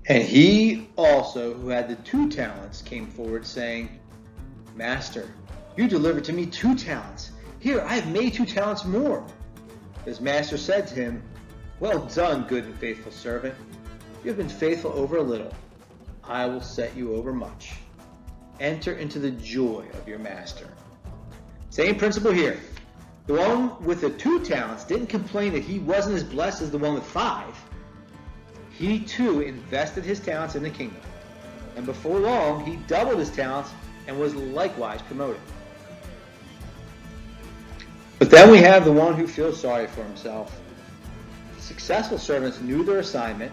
And he also, who had the 2 talents, came forward saying, Master, you delivered to me 2 talents. Here, I have made 2 talents more. His master said to him, Well done, good and faithful servant. You have been faithful over a little. I will set you over much. Enter into the joy of your master. Same principle here. The one with the 2 talents didn't complain that he wasn't as blessed as the one with 5. He too invested his talents in the kingdom. And before long, he doubled his talents and was likewise promoted. But then we have the one who feels sorry for himself. The successful servants knew their assignment,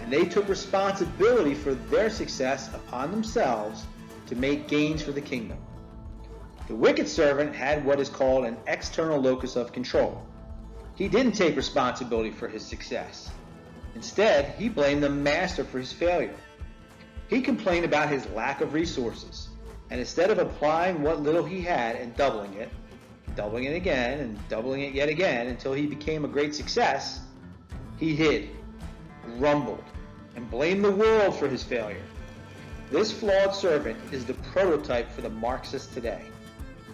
and they took responsibility for their success upon themselves to make gains for the kingdom. The wicked servant had what is called an external locus of control. He didn't take responsibility for his success. Instead, he blamed the master for his failure. He complained about his lack of resources, and instead of applying what little he had and doubling it again, and doubling it yet again until he became a great success, he hid, grumbled, and blamed the world for his failure. This flawed servant is the prototype for the Marxists today.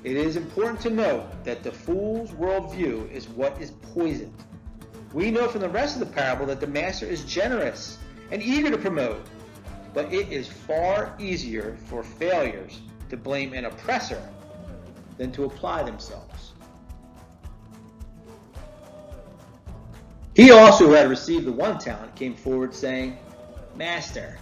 It is important to note that the fool's worldview is what is poisoned. We know from the rest of the parable that the master is generous and eager to promote, but it is far easier for failures to blame an oppressor than to apply themselves. He also, who had received the 1 talent, came forward saying, Master,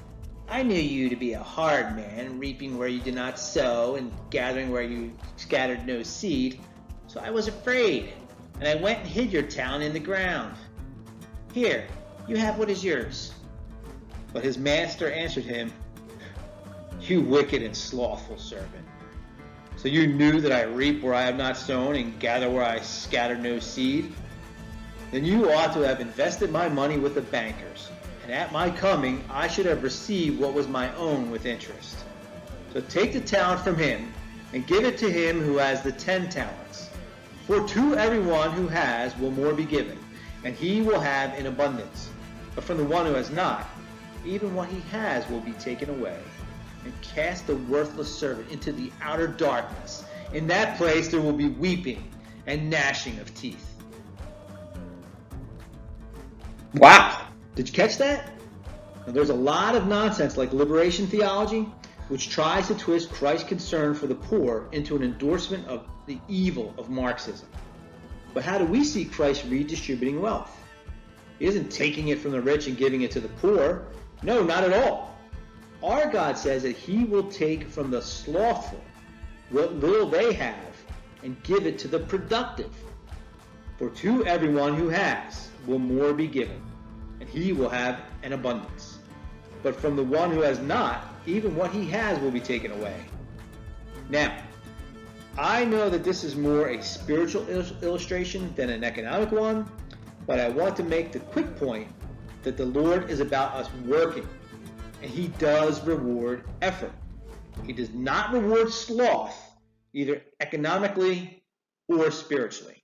I knew you to be a hard man, reaping where you did not sow and gathering where you scattered no seed. So I was afraid, and I went and hid your talent in the ground. Here, you have what is yours. But his master answered him, You wicked and slothful servant. So you knew that I reap where I have not sown and gather where I scattered no seed? Then you ought to have invested my money with the bankers, and at my coming I should have received what was my own with interest. So take the talent from him and give it to him who has the 10 talents. For to everyone who has will more be given, and he will have in abundance. But from the one who has not, even what he has will be taken away. And cast the worthless servant into the outer darkness. In that place there will be weeping and gnashing of teeth. Wow! Did you catch that? Now, there's a lot of nonsense like liberation theology, which tries to twist Christ's concern for the poor into an endorsement of the evil of Marxism. But how do we see Christ redistributing wealth? He isn't taking it from the rich and giving it to the poor. No, not at all. Our God says that he will take from the slothful what little they have and give it to the productive. For to everyone who has will more be given, and he will have an abundance. But from the one who has not, even what he has will be taken away. Now, I know that this is more a spiritual illustration than an economic one, but I want to make the quick point that the Lord is about us working, and he does reward effort. He does not reward sloth, either economically or spiritually.